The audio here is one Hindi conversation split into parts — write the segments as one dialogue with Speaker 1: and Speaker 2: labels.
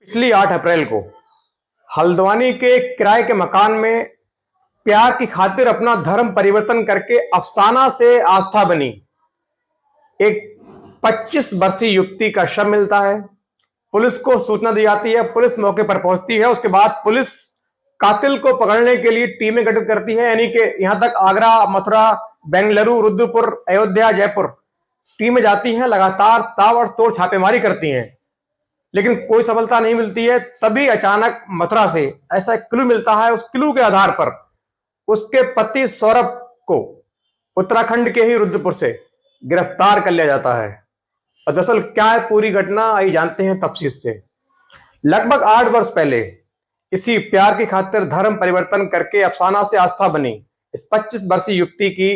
Speaker 1: पिछली 8 अप्रैल को हल्द्वानी के किराए के मकान में प्यार की खातिर अपना धर्म परिवर्तन करके अफसाना से आस्था बनी एक 25 वर्षीय युवती का शव मिलता है। पुलिस को सूचना दी जाती है, पुलिस मौके पर पहुंचती है। उसके बाद पुलिस कातिल को पकड़ने के लिए टीमें गठित करती है, यानी कि यहां तक आगरा, मथुरा, बेंगलुरु, रुद्रपुर, अयोध्या, जयपुर टीमें जाती हैं, लगातार ताबड़तोड़ छापेमारी करती हैं, लेकिन कोई सफलता नहीं मिलती है। तभी अचानक मथुरा से ऐसा क्लू मिलता है। उस क्लू के आधार पर उसके पति सौरभ को उत्तराखंड के ही रुद्रपुर से गिरफ्तार कर लिया जाता है। और दरअसल क्या है पूरी घटना, आइए जानते हैं तफसील से। लगभग 8 वर्ष पहले इसी प्यार की खातिर धर्म परिवर्तन करके अफसाना से आस्था बनी इस 25 वर्षीय युवती की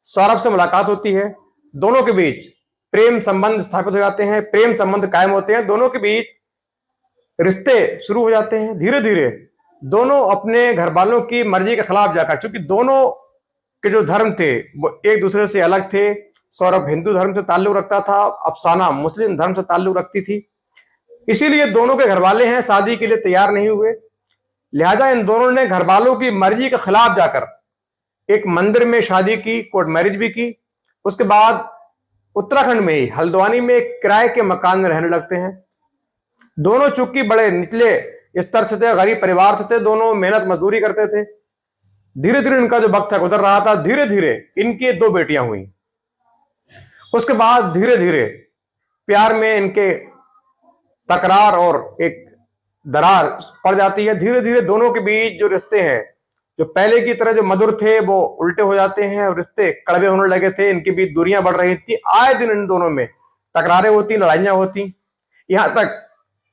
Speaker 1: सौरभ से मुलाकात होती है। दोनों के बीच प्रेम संबंध स्थापित हो जाते हैं, प्रेम संबंध कायम होते हैं, दोनों के बीच रिश्ते शुरू हो जाते हैं। धीरे धीरे दोनों अपने घर वालों की मर्जी के खिलाफ जाकर, क्योंकि दोनों के जो धर्म थे वो एक दूसरे से अलग थे। सौरभ हिंदू धर्म से ताल्लुक रखता था, अफसाना मुस्लिम धर्म से ताल्लुक रखती थी। इसीलिए दोनों के घर वाले हैं शादी के लिए तैयार नहीं हुए। लिहाजा इन दोनों ने घर वालों की मर्जी के खिलाफ जाकर एक मंदिर में शादी की, कोर्ट मैरिज भी की। उसके बाद उत्तराखंड में ही हल्द्वानी में एक किराए के मकान में रहने लगते हैं। दोनों चूंकि बड़े निचले स्तर से थे, गरीब परिवार से थे, दोनों मेहनत मजदूरी करते थे। धीरे धीरे इनका जो वक्त है गुजर रहा था। धीरे धीरे इनकी 2 बेटियां हुई। उसके बाद धीरे धीरे प्यार में इनके तकरार और एक दरार पड़ जाती है। धीरे धीरे दोनों के बीच जो रिश्ते हैं, जो पहले की तरह जो मधुर थे, वो उल्टे हो जाते हैं और रिश्ते कड़वे होने लगे थे। इनके बीच दूरियां बढ़ रही थी। आए दिन इन दोनों में तकरारें होती, लड़ाइयां होती। यहां तक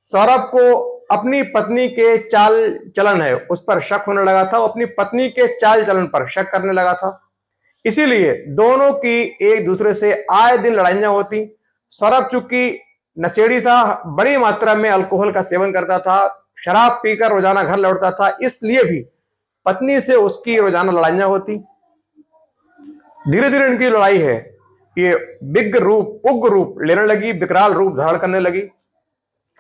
Speaker 1: सौरभ को अपनी पत्नी के चाल चलन है उस पर शक होने लगा था। वो अपनी पत्नी के चाल चलन पर शक करने लगा था। इसीलिए दोनों की एक दूसरे से आए दिन लड़ाइयां होती। सौरभ चूंकि नशेड़ी था, बड़ी मात्रा में अल्कोहल का सेवन करता था, शराब पीकर रोजाना घर लौटता था, इसलिए भी पत्नी से उसकी रोजाना लड़ाइयां होती। धीरे धीरे इनकी लड़ाई है ये उग्र रूप लेने लगी, विकराल रूप धारण करने लगी।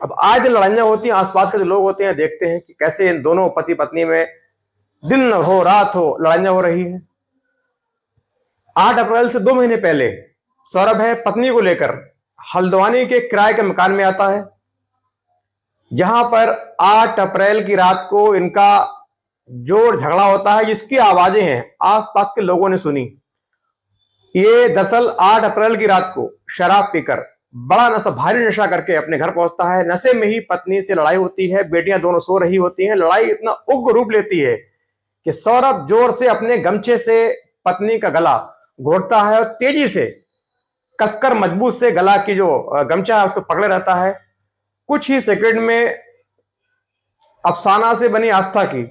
Speaker 1: अब आज दिन लड़ाइयां होती हैं, आसपास के जो लोग होते हैं देखते हैं कि कैसे इन दोनों पति पत्नी में दिन हो रात हो लड़ाइयां हो रही हैं। 8 अप्रैल से 2 महीने पहले सौरभ है पत्नी को लेकर हल्द्वानी के किराए के मकान में आता है, जहां पर 8 अप्रैल की रात को इनका जोर झगड़ा होता है, जिसकी आवाजें हैं आसपास के लोगों ने सुनी। ये दरअसल 8 अप्रैल की रात को शराब पीकर बड़ा भारी नशा करके अपने घर पहुंचता है। नशे में ही पत्नी से लड़ाई होती है। बेटियां दोनों सो रही होती हैं। लड़ाई इतना उग्र रूप लेती है कि सौरभ जोर से अपने गमछे से पत्नी का गला घोटता है और तेजी से कसकर मजबूत से गला की जो गमछा है उसको पकड़े रहता है। कुछ ही सेकंड में अफसाना से बनी आस्था की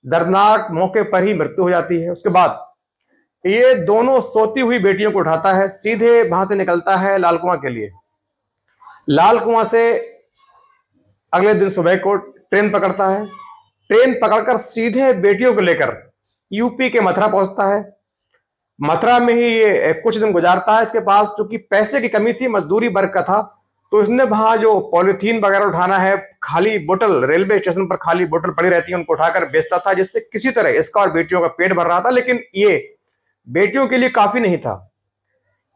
Speaker 1: दर्दनाक मौके पर ही मृत्यु हो जाती है। उसके बाद ये दोनों सोती हुई बेटियों को उठाता है, सीधे वहां से निकलता है लाल कुआं के लिए। लाल कुआं से अगले दिन सुबह को ट्रेन पकड़ता है। ट्रेन पकड़कर सीधे बेटियों को लेकर यूपी के मथुरा पहुंचता है। मथुरा में ही ये कुछ दिन गुजारता है। इसके पास चूंकि पैसे की कमी थी, मजदूरी वर्ग का था, तो इसने वहां जो पॉलिथीन वगैरह उठाना है, खाली बोतल, रेलवे स्टेशन पर खाली बोतल पड़ी रहती है, उनको उठाकर बेचता था, जिससे किसी तरह इसका और बेटियों का पेट भर रहा था। लेकिन ये बेटियों के लिए काफी नहीं था।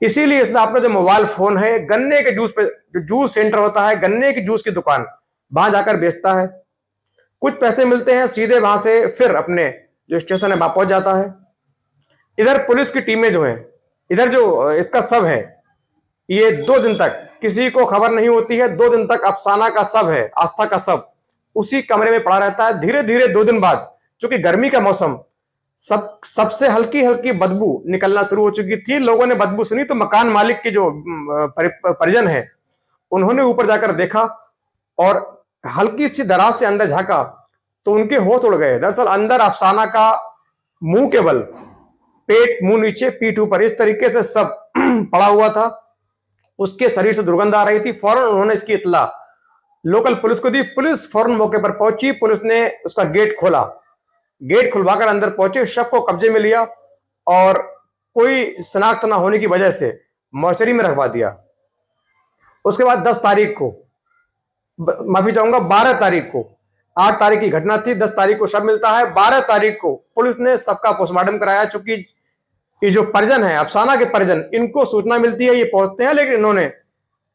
Speaker 1: इसीलिए इसने अपना जो मोबाइल फोन है, गन्ने के जूस पे, जो जूस सेंटर होता है, गन्ने की जूस की दुकान, वहां जाकर बेचता है। कुछ पैसे मिलते हैं, सीधे वहां से फिर अपने जो स्टेशन है वहां पहुंच जाता है। इधर पुलिस की टीमें जो है, इधर जो इसका शव है, ये 2 दिन तक किसी को खबर नहीं होती है। 2 दिन तक अफसाना का शव है, आस्था का शव उसी कमरे में पड़ा रहता है। धीरे धीरे 2 दिन बाद, चूंकि गर्मी का मौसम, सबसे हल्की हल्की बदबू निकलना शुरू हो चुकी थी। लोगों ने बदबू सुनी तो मकान मालिक के जो परिजन है, उन्होंने ऊपर जाकर देखा और हल्की सी दराज से अंदर झांका तो उनके होश उड़ गए। दरअसल अंदर अफसाना का मुंह के बल, पेट मुंह नीचे पीठ ऊपर, इस तरीके से सब पड़ा हुआ था। उसके शरीर से दुर्गंध आ रही थी। फौरन उन्होंने इसकी इत्तला लोकल पुलिस को दी। पुलिस फौरन मौके पर पहुंची। पुलिस ने उसका गेट खोला, गेट खुलवाकर अंदर पहुंचे, शव को कब्जे में लिया और कोई शनाख्त न होने की वजह से मोर्चरी में रखवा दिया। उसके बाद 10 तारीख को माफी चाहूंगा, 12 तारीख को, 8 तारीख की घटना थी, 10 तारीख को शव मिलता है, 12 तारीख को पुलिस ने सबका पोस्टमार्टम कराया। चूंकि ये जो परिजन है, अफसाना के परिजन, इनको सूचना मिलती है, ये पहुंचते हैं, लेकिन इन्होंने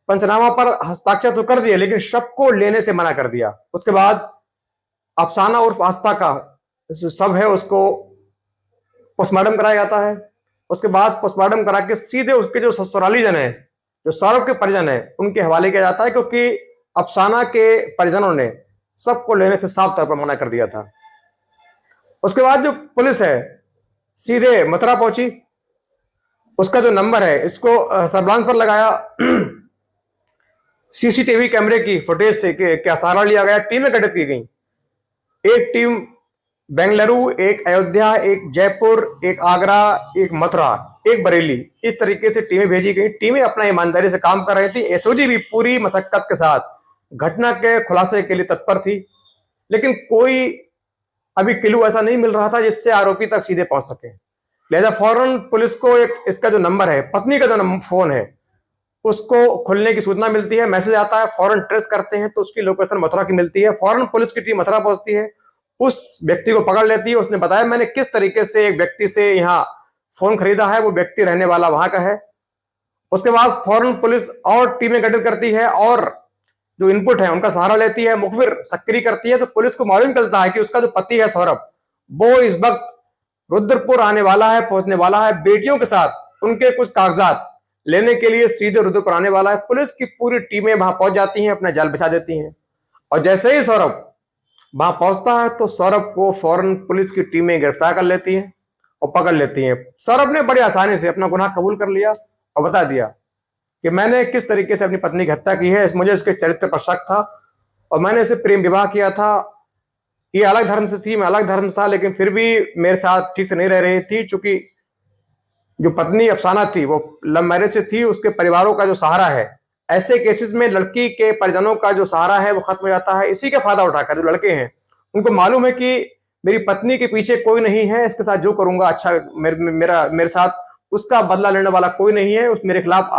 Speaker 1: पंचनामा पर हस्ताक्षर तो कर दिए, लेकिन शव को लेने से मना कर दिया। उसके बाद अफसाना उर्फ आस्था का शव है, उसको पोस्टमार्टम कराया जाता है। उसके बाद पोस्टमार्टम करा के सीधे उसके जो ससुराली जन है, जो सौरभ के परिजन है, उनके हवाले किया जाता है, क्योंकि अफसाना के परिजनों ने सबको लेने से साफ तौर पर मना कर दिया था। उसके बाद जो पुलिस है सीधे मथुरा पहुंची, उसका जो नंबर है इसको सर्विलांस पर लगाया। सीसीटीवी कैमरे की फुटेज से क्या सहारा लिया गया, टीमें गठित की गई। एक टीम बेंगलुरु, एक अयोध्या, एक जयपुर, एक आगरा, एक मथुरा, एक बरेली, इस तरीके से टीमें भेजी गई। टीमें अपना ईमानदारी से काम कर रही थी। एसओजी भी पूरी मशक्कत के साथ घटना के खुलासे के लिए तत्पर थी, लेकिन कोई अभी क्लू ऐसा नहीं मिल रहा था जिससे आरोपी तक सीधे पहुंच सके। लिहाजा फौरन पुलिस को एक इसका जो नंबर है, पत्नी का जो फोन है, उसको खुलने की सूचना मिलती है, मैसेज आता है, फौरन ट्रेस करते हैं तो उसकी लोकेशन मथुरा की मिलती है। फौरन पुलिस की टीम मथुरा पहुंचती है, उस व्यक्ति को पकड़ लेती है। उसने बताया मैंने किस तरीके से एक व्यक्ति से यहाँ फोन खरीदा है, वो व्यक्ति रहने वाला वहां का है। उसके बाद फौरन पुलिस और टीमें गठित करती है और जो इनपुट है उनका सहारा लेती है, मुखबिर सक्रिय करती है। तो पुलिस को मालूम चलता है कि उसका जो पति है सौरभ, वो इस वक्त रुद्रपुर आने वाला है, पहुंचने वाला है, बेटियों के साथ उनके कुछ कागजात लेने के लिए सीधे रुद्रपुर आने वाला है। पुलिस की पूरी टीमें वहां पहुंच जाती हैं, अपना जाल बिछा देती हैं, और जैसे ही सौरभ वहां पहुंचता है तो सौरभ को फौरन पुलिस की टीमें गिरफ्तार कर लेती हैं और पकड़ लेती हैं। सौरभ ने बड़ी आसानी से अपना गुनाह कबूल कर लिया और बता दिया कि मैंने किस तरीके से अपनी पत्नी की हत्या की है, मुझे इसके चरित्र पर शक था और मैंने इसे प्रेम विवाह किया था। ये अलग धर्म से थी, मैं अलग धर्म से था, लेकिन फिर भी मेरे साथ ठीक से नहीं रह रही थी। चूंकि जो पत्नी अफसाना थी वो लव मैरिज से थी, उसके परिवारों का जो सहारा है, ऐसे केसेस में लड़की के परिजनों का जो सहारा है वो खत्म हो जाता है। इसी का फायदा उठाकर जो लड़के हैं उनको मालूम है कि मेरी पत्नी के पीछे कोई नहीं है, इसके साथ जो करूंगा अच्छा, मेरे साथ उसका बदला लेने वाला कोई नहीं है, उस मेरे खिलाफ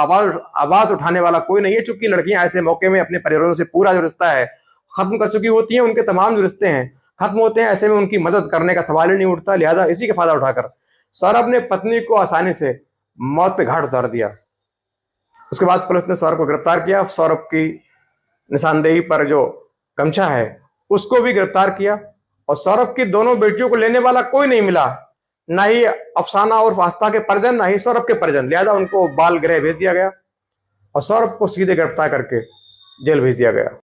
Speaker 1: आवाज उठाने वाला कोई नहीं है। चूंकि लड़कियां ऐसे मौके में अपने परिवारों से पूरा जो रिश्ता है खत्म कर चुकी होती हैं, उनके तमाम जो रिश्ते हैं खत्म होते हैं, ऐसे में उनकी मदद करने का सवाल ही नहीं उठता। लिहाजा इसी का फायदा उठाकर सौरभ ने पत्नी को आसानी से मौत पे घाट उतार दिया। उसके बाद पुलिस ने सौरभ को गिरफ्तार किया। सौरभ की निशानदेही पर जो गमछा है उसको भी गिरफ्तार किया, और सौरभ की दोनों बेटियों को लेने वाला कोई नहीं मिला, ना ही अफसाना और आस्था के परिजन, ना ही सौरभ के परिजन। लिहाजा उनको बाल गृह भेज दिया गया और सौरभ को सीधे गिरफ्तार करके जेल भेज दिया गया।